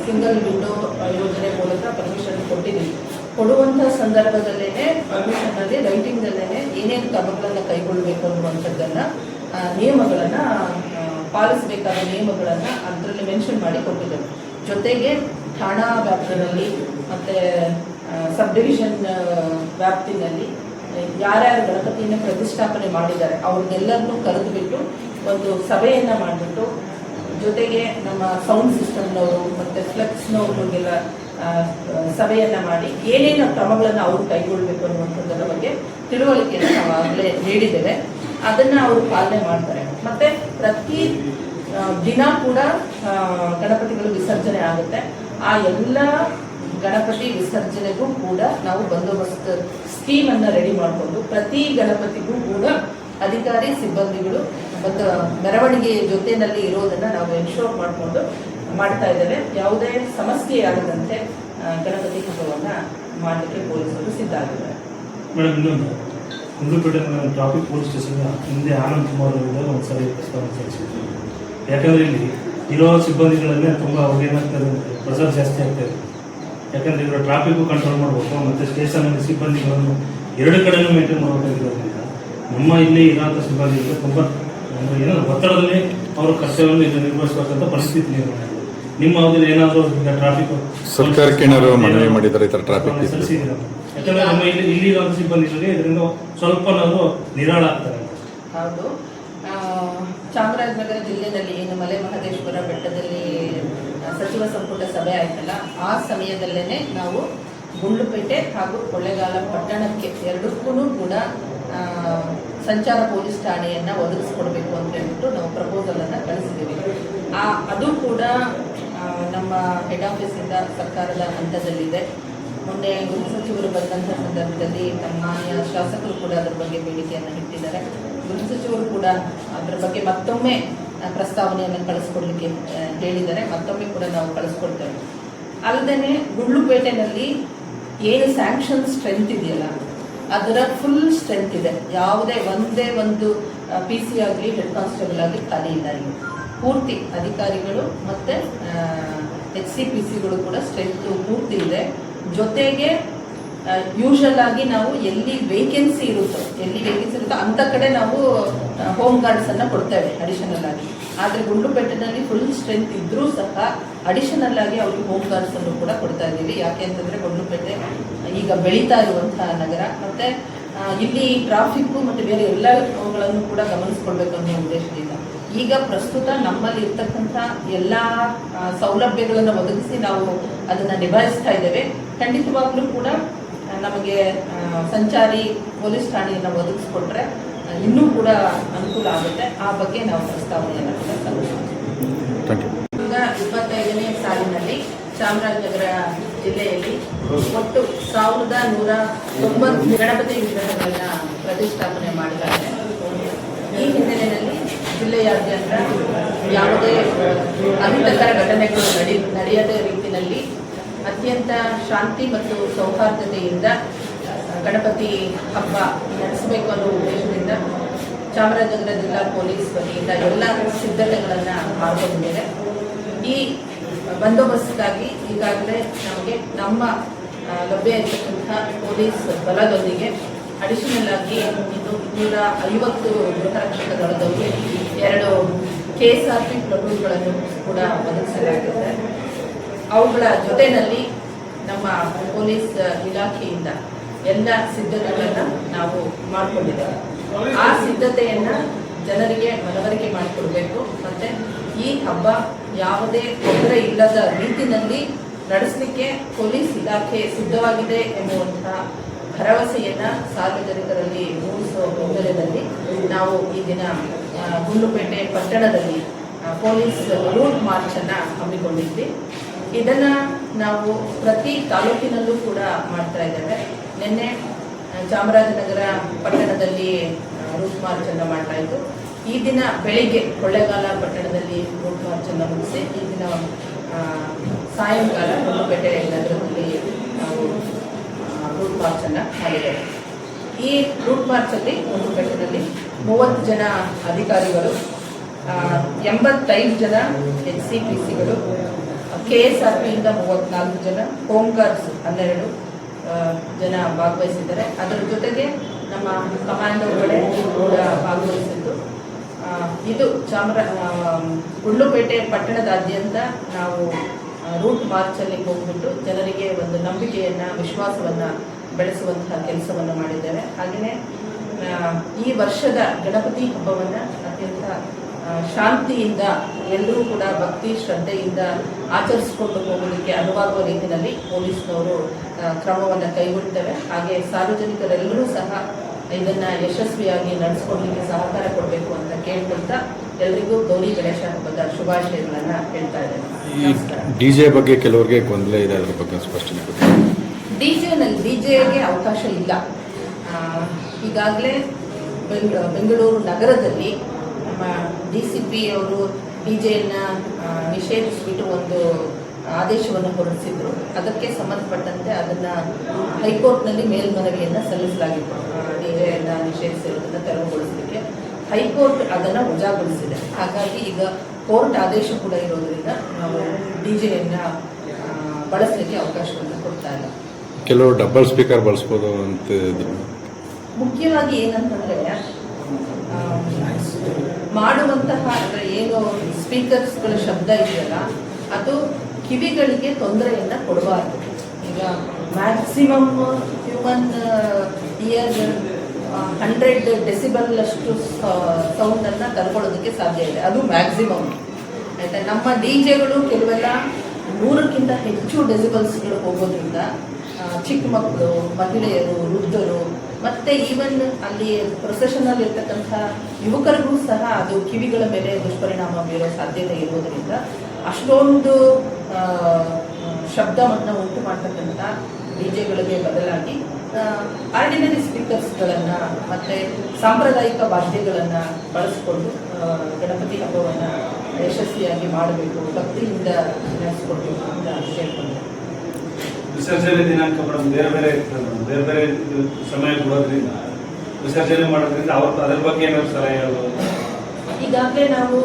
Single window ಯೋಜನೆ ಮೂಲಕ permission ಕೊಟ್ಟಿದ್ದೀವಿ. ಕೊಡುವಂಥ ಸಂದರ್ಭದಲ್ಲೇ ಪರ್ಮಿಷನ್ನಲ್ಲಿ ರೈಟಿಂಗ್ದಲ್ಲೇ ಏನೇನು ಕ್ರಮಗಳನ್ನು ಕೈಗೊಳ್ಳಬೇಕು ಅನ್ನುವಂಥದ್ದನ್ನು ನಿಯಮಗಳನ್ನು ಪಾಲಿಸಬೇಕಾದ ನಿಯಮಗಳನ್ನು ಅದರಲ್ಲಿ ಮೆನ್ಷನ್ ಮಾಡಿ ಕೊಟ್ಟಿದ್ದೇವೆ. ಜೊತೆಗೆ ಠಾಣಾ ವ್ಯಾಪ್ತಿನಲ್ಲಿ ಮತ್ತು ಸಬ್ ಡಿವಿಷನ್ ವ್ಯಾಪ್ತಿನಲ್ಲಿ ಯಾರ್ಯಾರು ಗಣಪತಿಯನ್ನು ಪ್ರತಿಷ್ಠಾಪನೆ ಮಾಡಿದ್ದಾರೆ ಅವ್ರನ್ನೆಲ್ಲರನ್ನೂ ಕರೆದುಬಿಟ್ಟು ಒಂದು ಸಭೆಯನ್ನು ಮಾಡಿಬಿಟ್ಟು, ಜೊತೆಗೆ ನಮ್ಮ ಸೌಂಡ್ ಸಿಸ್ಟಮ್ನವರು ಮತ್ತು ಫ್ಲೆಕ್ಸ್ನವ್ರಿಗೆಲ್ಲ ಸಭೆಯನ್ನು ಮಾಡಿ ಏನೇನು ಕ್ರಮಗಳನ್ನು ಅವರು ಕೈಗೊಳ್ಳಬೇಕು ಅನ್ನುವಂಥದ್ದರ ಬಗ್ಗೆ ತಿಳುವಳಿಕೆಯನ್ನು ನಾವು ಆಗಲೇ ನೀಡಿದ್ದೇವೆ. ಅದನ್ನು ಅವರು ಪಾಲನೆ ಮಾಡ್ತಾರೆ. ಮತ್ತು ಪ್ರತಿ ದಿನ ಕೂಡ ಗಣಪತಿಗಳು ವಿಸರ್ಜನೆ ಆಗುತ್ತೆ. ಆ ಎಲ್ಲ ಗಣಪತಿ ವಿಸರ್ಜನೆಗೂ ಕೂಡ ನಾವು ಬಂದೋಬಸ್ತ್ ಸ್ಕೀಮನ್ನು ರೆಡಿ ಮಾಡಿಕೊಂಡು ಪ್ರತಿ ಗಣಪತಿಗೂ ಕೂಡ ಅಧಿಕಾರಿ ಸಿಬ್ಬಂದಿಗಳು ಮತ್ತು ಮೆರವಣಿಗೆ ಜೊತೆಯಲ್ಲಿ ಇರೋದನ್ನು ನಾವು ಎನ್ಶೋರ್ ಮಾಡಿಕೊಂಡು ಮಾಡ್ತಾ ಇದ್ದೇವೆ. ಯಾವುದೇ ಸಮಸ್ಯೆ ಆಗದಂತೆ ಗಣಪತಿ ಹಬ್ಬವನ್ನು ಮಾಡಲಿಕ್ಕೆ ಪೊಲೀಸರು ಸಿದ್ಧ ಆಗಿದ್ದಾರೆ. ಮೇಡಮ್, ಇನ್ನೊಂದು ಗುಂಡ್ಲುಪೇಟೆ ಟ್ರಾಫಿಕ್ ಪೊಲೀಸ್ ಸ್ಟೇಷನ್ ಹಿಂದೆ ಆನಂದ್ ಕುಮಾರ್ ಅವರಿಂದ ಒಂದ್ಸರಿ ಪ್ರಸ್ತಾವನೆ ಸಲ್ಲಿಸಿದ್ರು. ಯಾಕಂದರೆ ಇಲ್ಲಿ ಇರೋ ಸಿಬ್ಬಂದಿಗಳನ್ನೇ ತುಂಬ ಅವ್ರಿಗೇನಾಗ್ತದೆ, ಪ್ರೆಸರ್ ಜಾಸ್ತಿ ಆಗ್ತಾಯಿದೆ. ಯಾಕಂದರೆ ಇವರು ಟ್ರಾಫಿಕ್ಕು ಕಂಟ್ರೋಲ್ ಮಾಡಬೇಕು ಮತ್ತು ಸ್ಟೇಷನಲ್ಲಿ ಸಿಬ್ಬಂದಿಗಳನ್ನು ಎರಡು ಕಡೆಯೂ ಮೇಂಟೈನ್ ಮಾಡಬೇಕಾಗಿರೋದ್ರಿಂದ ನಮ್ಮ ಇಲ್ಲಿ ಇರೋಂಥ ಸಿಬ್ಬಂದಿಗಳು ತುಂಬ ಏನೋ ಒತ್ತಡದಲ್ಲಿ ಅವರ ಕರ್ತವ್ಯವನ್ನು ಇಲ್ಲಿ ನಿರ್ವಹಿಸಬೇಕಂತ ಪರಿಸ್ಥಿತಿ ನಿರ್ಮಾಣ ಇದೆ. ನಿಮ್ಮ ಅವಧಿಯಲ್ಲಿ ಏನಾದರೂ ಈಗ ಟ್ರಾಫಿಕ್ ಸರ್ಕಾರಕ್ಕೆ ಏನಾದರೂ ಮನವಿ ಮಾಡಿದ್ದಾರೆ ಈ ಥರ ಟ್ರಾಫಿಕ್ ಸಲ್ಲಿಸಿದ್ದೀರ? ಯಾಕಂದರೆ ನಮ್ಮ ಇಲ್ಲಿ ಇರುವಂಥ ಸಿಬ್ಬಂದಿಗಳಿಗೆ ಇದರಿಂದ ಸ್ವಲ್ಪ ನಾವು ನಿರಾಳ ಆಗ್ತಾರೆ. ಹೌದು, ಚಾಮರಾಜನಗರ ಜಿಲ್ಲೆಯಲ್ಲಿ ಏನು ಮಲೆ ಮಹದೇಶ್ವರ ಬೆಟ್ಟದಲ್ಲಿ ಸಚಿವ ಸಂಪುಟ ಸಭೆ ಆಯ್ತಲ್ಲ, ಆ ಸಮಯದಲ್ಲೇ ನಾವು ಗುಂಡ್ಲುಪೇಟೆ ಹಾಗೂ ಕೊಳ್ಳೇಗಾಲ ಪಟ್ಟಣಕ್ಕೆ ಎರಡಕ್ಕೂ ಕೂಡ ಸಂಚಾರ ಪೊಲೀಸ್ ಠಾಣೆಯನ್ನು ಒದಗಿಸ್ಕೊಡ್ಬೇಕು ಅಂತ ಹೇಳ್ಬಿಟ್ಟು ನಾವು ಪ್ರಪೋಸಲನ್ನು ಕಳಿಸಿದ್ದೀವಿ. ಅದು ಕೂಡ ನಮ್ಮ ಹೆಡ್ ಆಫೀಸಿಂದ ಸರ್ಕಾರದ ಹಂತದಲ್ಲಿದೆ. ಮೊನ್ನೆ ಗೃಹ ಸಚಿವರು ಬಂದಂಥ ಸಂದರ್ಭದಲ್ಲಿ ಮಾನ್ಯ ಶಾಸಕರು ಕೂಡ ಅದರ ಬಗ್ಗೆ ಬೇಡಿಕೆಯನ್ನು ಇಟ್ಟಿದ್ದಾರೆ. ಗೃಹ ಸಚಿವರು ಕೂಡ ಅದರ ಬಗ್ಗೆ ಮತ್ತೊಮ್ಮೆ ಪ್ರಸ್ತಾವನೆಯನ್ನು ಕಳಿಸ್ಕೊಡ್ಲಿಕ್ಕೆ ಹೇಳಿದ್ದಾರೆ. ಮತ್ತೊಮ್ಮೆ ಕೂಡ ನಾವು ಕಳಿಸ್ಕೊಡ್ತೇವೆ. ಅಲ್ಲದೆ ಗುಂಡ್ಲುಪೇಟೆನಲ್ಲಿ ಏನು ಸ್ಯಾಂಕ್ಷನ್ ಸ್ಟ್ರೆಂತ್ ಇದೆಯಲ್ಲ, ಅದರ ಫುಲ್ ಸ್ಟ್ರೆಂತ್ ಇದೆ. ಒಂದೇ ಒಂದು PC ಆಗಲಿ ಹೆಡ್ ಕಾನ್ಸ್ಟೇಬಲ್ ಆಗಲಿ ಖಾಲಿ ಇಲ್ಲ. ಈಗ ಪೂರ್ತಿ ಅಧಿಕಾರಿಗಳು ಮತ್ತು HCPCಗಳು ಕೂಡ ಸ್ಟ್ರೆಂತ್ ಪೂರ್ತಿ ಇದೆ. ಜೊತೆಗೆ ಯೂಶಲ್ ಆಗಿ ನಾವು ಎಲ್ಲಿ ವೇಕೆನ್ಸಿ ಇರುತ್ತೋ ಅಂಥ ಕಡೆ ನಾವು ಹೋಮ್ ಗಾರ್ಡ್ಸನ್ನು ಕೊಡ್ತೇವೆ ಅಡಿಷನಲ್ ಆಗಿ. ಆದರೆ ಗುಂಡ್ಲುಪೇಟೆನಲ್ಲಿ ಫುಲ್ ಸ್ಟ್ರೆಂತ್ ಇದ್ದರೂ ಸಹ ಅಡಿಷನಲ್ ಆಗಿ ಅವ್ರಿಗೆ ಹೋಮ್ ಗಾರ್ಡ್ಸನ್ನು ಕೂಡ ಕೊಡ್ತಾ ಇದ್ದೀವಿ. ಯಾಕೆ ಅಂತಂದರೆ ಗುಂಡ್ಲುಪೇಟೆ ಈಗ ಬೆಳೀತಾ ಇರುವಂಥ ನಗರ, ಮತ್ತು ಇಲ್ಲಿ ಟ್ರಾಫಿಕ್ಕು ಮತ್ತು ಬೇರೆ ಎಲ್ಲಗಳನ್ನು ಕೂಡ ಗಮನಿಸ್ಕೊಳ್ಬೇಕು ಅನ್ನೋ ಉದ್ದೇಶದಿಂದ ಈಗ ಪ್ರಸ್ತುತ ನಮ್ಮಲ್ಲಿ ಇರ್ತಕ್ಕಂಥ ಎಲ್ಲ ಸೌಲಭ್ಯಗಳನ್ನು ಒದಗಿಸಿ ನಾವು ಅದನ್ನು ನಿಭಾಯಿಸ್ತಾ ಇದ್ದೇವೆ. ಖಂಡಿತವಾಗ್ಲೂ ಕೂಡ ನಮಗೆ ಸಂಚಾರಿ ಪೊಲೀಸ್ ಠಾಣೆಯನ್ನು ಒದಗಿಸ್ಕೊಟ್ರೆ ಇನ್ನೂ ಕೂಡ ಅನುಕೂಲ ಆಗುತ್ತೆ. ಆ ಬಗ್ಗೆ ನಾವು ಪ್ರಸ್ತಾವನೆಯನ್ನು ಕೂಡ ಸಲ್ಲಿಸ್ತೀವಿ. ಈಗ 25ನೇ ಸಾಲಿನಲ್ಲಿ ಚಾಮರಾಜನಗರ ಜಿಲ್ಲೆಯಲ್ಲಿ ಒಟ್ಟು 1190 ಗಣಪತಿ ವಿಗ್ರಹಗಳನ್ನು ಪ್ರತಿಷ್ಠಾಪನೆ ಮಾಡಿದ್ದಾರೆ. ಈ ಹಿನ್ನೆಲೆಯಲ್ಲಿ ಜಿಲ್ಲೆಯಾದ್ಯಂತ ಯಾವುದೇ ಅಹಿತಕರ ಘಟನೆಗಳು ನಡೆಯದ ರೀತಿಯಲ್ಲಿ ಅತ್ಯಂತ ಶಾಂತಿ ಮತ್ತು ಸೌಹಾರ್ದತೆಯಿಂದ ಗಣಪತಿ ಹಬ್ಬ ನಡೆಸಬೇಕು ಅನ್ನೋ ಉದ್ದೇಶದಿಂದ ಚಾಮರಾಜನಗರ ಜಿಲ್ಲಾ ಪೊಲೀಸ್ ವತಿಯಿಂದ ಎಲ್ಲ ಸಿದ್ಧತೆಗಳನ್ನು ಮಾಡಿಕೊಂಡಿದೆ. ಈ ಬಂದೋಬಸ್ತ್ಗಾಗಿ ಈಗಾಗಲೇ ನಮಗೆ ನಮ್ಮ ಲಭ್ಯ ಇರತಕ್ಕಂಥ ಪೊಲೀಸ್ ಬಲದೊಂದಿಗೆ ಅಡಿಷನಲ್ ಆಗಿ 250 ಗೃಹರಕ್ಷಕ ದಳದವರು 2 KSRP ಪ್ಲಟೂನ್ಗಳನ್ನು ಕೂಡ ಒದಗಿಸಲಾಗಿದೆ. ಅವುಗಳ ಜೊತೆಯಲ್ಲಿ ನಮ್ಮ ಪೊಲೀಸ್ ಇಲಾಖೆಯಿಂದ ಎಲ್ಲ ಸಿದ್ಧತೆಗಳನ್ನು ನಾವು ಮಾಡಿಕೊಂಡಿದ್ದೇವೆ. ಆ ಸಿದ್ಧತೆಯನ್ನು ಜನರಿಗೆ ಮನವರಿಕೆ ಮಾಡಿಕೊಡ್ಬೇಕು ಮತ್ತು ಈ ಹಬ್ಬ ಯಾವುದೇ ತೊಂದರೆ ಇಲ್ಲದ ರೀತಿಯಲ್ಲಿ ನಡೆಸಲಿಕ್ಕೆ ಪೊಲೀಸ್ ಇಲಾಖೆ ಸಿದ್ಧವಾಗಿದೆ ಎನ್ನುವಂಥ ಭರವಸೆಯನ್ನು ಸಾರ್ವಜನಿಕರಲ್ಲಿ ಮೂಡಿಸುವ ಹಿನ್ನೆಲೆಯಲ್ಲಿ ನಾವು ಈ ದಿನ ಗುಂಡ್ಲುಪೇಟೆ ಪಟ್ಟಣದಲ್ಲಿ ಪೊಲೀಸ್ ರೂಟ್ ಮಾರ್ಚನ್ನು ಹಮ್ಮಿಕೊಂಡಿದ್ವಿ. ಇದನ್ನು ನಾವು ಪ್ರತಿ ತಾಲೂಕಿನಲ್ಲೂ ಕೂಡ ಮಾಡ್ತಾ ಇದ್ದೇವೆ. ನಿನ್ನೆ ಚಾಮರಾಜನಗರ ಪಟ್ಟಣದಲ್ಲಿ ರೂಟ್ ಮಾರ್ಚನ್ನು ಮಾಡಲಾಯಿತು. ಈ ದಿನ ಬೆಳಿಗ್ಗೆ ಕೊಳ್ಳೇಗಾಲ ಪಟ್ಟಣದಲ್ಲಿ ರೂಟ್ ಮಾರ್ಚನ್ನು ಮುಗಿಸಿ ಈ ದಿನ ಸಾಯಂಕಾಲ ಗುಂಡ್ಲುಪೇಟೆ ನಗರದಲ್ಲಿ ನಾವು ರೂಟ್ ಮಾರ್ಚನ್ನು ಮಾಡಿದ್ದೇವೆ. ಈ ರೂಟ್ ಮಾರ್ಚಲ್ಲಿ ಗುಂಡ್ಲುಪೇಟೆಯಲ್ಲಿ 30 ಜನ ಅಧಿಕಾರಿಗಳು, 85 ಜನ HCPCಗಳು, KSRP ಇಂದ 34 ಜನ, ಹೋಮ್ ಗಾರ್ಡ್ಸ್ 12 ಜನ ಭಾಗವಹಿಸಿದ್ದಾರೆ. ಅದರ ಜೊತೆಗೆ ನಮ್ಮ ಕಮಾಂಡೋ ಪಡೆ ಕೂಡ ಭಾಗವಹಿಸಿದ್ದು. ಇದು ಗುಂಡ್ಲುಪೇಟೆ ಪಟ್ಟಣದಾದ್ಯಂತ ನಾವು ರೂಟ್ ಮಾರ್ಚಲ್ಲಿ ಹೋಗ್ಬಿಟ್ಟು ಜನರಿಗೆ ಒಂದು ನಂಬಿಕೆಯನ್ನು, ವಿಶ್ವಾಸವನ್ನು ಬೆಳೆಸುವಂತಹ ಕೆಲಸವನ್ನು ಮಾಡಿದ್ದೇವೆ. ಹಾಗೆಯೇ ಈ ವರ್ಷದ ಗಣಪತಿ ಹಬ್ಬವನ್ನು ಅತ್ಯಂತ ಶಾಂತಿಯಿಂದ ಎಲ್ಲರೂ ಕೂಡ ಭಕ್ತಿ ಶ್ರದ್ಧೆಯಿಂದ ಆಚರಿಸಿಕೊಂಡು ಹೋಗೋದಕ್ಕೆ ಅನುವಾಗುವ ರೀತಿಯಲ್ಲಿ ಪೊಲೀಸ್ನವರು ಕ್ರಮವನ್ನು ಕೈಗೊಳ್ತೇವೆ. ಹಾಗೆ ಸಾರ್ವಜನಿಕರೆಲ್ಲರೂ ಸಹ ಇದನ್ನು ಯಶಸ್ವಿಯಾಗಿ ನಡೆಸ್ಕೊಡ್ಲಿಕ್ಕೆ ಸಹಕಾರ ಕೊಡಬೇಕು ಅಂತ ಕೇಳ್ಕೊಳ್ತಾ ಎಲ್ಲರಿಗೂ ಗೌರಿ ಗಣೇಶ ಹಬ್ಬದ ಶುಭಾಶಯಗಳನ್ನು ಹೇಳ್ತಾ ಇದ್ದೇನೆ. ಡಿಜೆ ಬಗ್ಗೆ ಕೆಲವರಿಗೆ ಗೊಂದಲ ಇದೆ, ಅದ್ರ ಬಗ್ಗೆ ಸ್ಪಷ್ಟನೆ ಕೊಡಿ. ಡಿಜೆಗೆ ಅವಕಾಶ ಇಲ್ಲ. ಈಗಾಗಲೇ ಬೆಂಗಳೂರು ನಗರದಲ್ಲಿ ನಮ್ಮ DCP ಅವರು ಡಿಜೆಯನ್ನು ನಿಷೇಧಿಸಿಬಿಟ್ಟು ಒಂದು ಆದೇಶವನ್ನು ಹೊರಡಿಸಿದ್ರು. ಅದಕ್ಕೆ ಸಂಬಂಧಪಟ್ಟಂತೆ ಅದನ್ನು ಹೈಕೋರ್ಟ್ನಲ್ಲಿ ಮೇಲ್ಮನವಿಯನ್ನು ಸಲ್ಲಿಸಲಾಗಿತ್ತು. ಡಿಜೆಯನ್ನು ನಿಷೇಧಿಸಿರೋದನ್ನು ತೆರವುಗೊಳಿಸಲಿಕ್ಕೆ ಹೈಕೋರ್ಟ್ ಅದನ್ನು ವಜಾಗೊಳಿಸಿದೆ. ಹಾಗಾಗಿ ಈಗ ಕೋರ್ಟ್ ಆದೇಶ ಕೂಡ ಇರೋದರಿಂದ ನಾವು ಡಿಜೆಯನ್ನು ಬಳಸಲಿಕ್ಕೆ ಅವಕಾಶವನ್ನು ಕೊಡ್ತಾ ಇಲ್ಲ. ಕೆಲವರು ಡಬಲ್ ಸ್ಪೀಕರ್ ಬಳಸ್ಬೋದು ಅಂತ. ಮುಖ್ಯವಾಗಿ ಏನಂತಂದರೆ ಮಾಡುವಂತಹ ಅಂದರೆ ಏನು ಸ್ಪೀಕರ್ಸ್ಗಳ ಶಬ್ದ ಇದೆಯಲ್ಲ, ಅದು ಕಿವಿಗಳಿಗೆ ತೊಂದರೆಯನ್ನು ಕೊಡಬಾರ್ದು. ಈಗ ಮ್ಯಾಕ್ಸಿಮಮ್ ಹ್ಯೂಮನ್ ಇಯರ್ 100 ಡೆಸಿಬಲ್ ಅಷ್ಟು ಸೌಂಡನ್ನು ತರ್ಕೊಳ್ಳೋದಕ್ಕೆ ಸಾಧ್ಯ ಇದೆ. ಅದು ಮ್ಯಾಕ್ಸಿಮಮ್ ಆಯಿತಾ. ನಮ್ಮ ಡಿಜೆಗಳು ಕೆಲವೆಲ್ಲ 100ಕ್ಕಿಂತ ಹೆಚ್ಚು ಡೆಸಿಬಲ್ಸ್ಗಳು ಹೋಗೋದ್ರಿಂದ ಚಿಕ್ಕ ಮಕ್ಕಳು, ಮಹಿಳೆಯರು, ವೃದ್ಧರು ಮತ್ತು ಈವನ್ ಅಲ್ಲಿ ಪ್ರೊಸೆಷನಲ್ಲಿ ಇರ್ತಕ್ಕಂಥ ಯುವಕರಿಗೂ ಸಹ ಅದು ಕಿವಿಗಳ ಮೇಲೆ ದುಷ್ಪರಿಣಾಮ ಬೀರೋ ಸಾಧ್ಯತೆ ಇರೋದರಿಂದ ಅಷ್ಟೊಂದು ಶಬ್ದವನ್ನು ಉಂಟು ಮಾಡ್ತಕ್ಕಂಥ ಡಿಜೆಗಳಿಗೆ ಬದಲಾಗಿ ಆರ್ಡಿನರಿ ಸ್ಪೀಕರ್ಸ್ಗಳನ್ನು ಮತ್ತು ಸಾಂಪ್ರದಾಯಿಕ ವಾದ್ಯಗಳನ್ನು ಬಳಸಿಕೊಂಡು ಗಣಪತಿ ಹಬ್ಬವನ್ನು ಯಶಸ್ವಿಯಾಗಿ ಮಾಡಬೇಕು, ಭಕ್ತಿಯಿಂದ ನಡೆಸ್ಕೊಳ್ಬೇಕು ಅಂತ ಕೇಳ್ಕೊಂಡು. ವಿಸರ್ಜನೆ ದಿನಾಂಕ ಬೇರೆ ಬೇರೆ ಸಮಯ ಕೊಡೋದ್ರಿಂದ ವಿಸರ್ಜನೆ ಮಾಡೋದ್ರಿಂದ ಅದ್ರ ಬಗ್ಗೆ ಏನಾದ್ರು ಸಲಹೆ ಹೇಳ್ಬೋದು? ಈಗಾಗಲೇ ನಾವು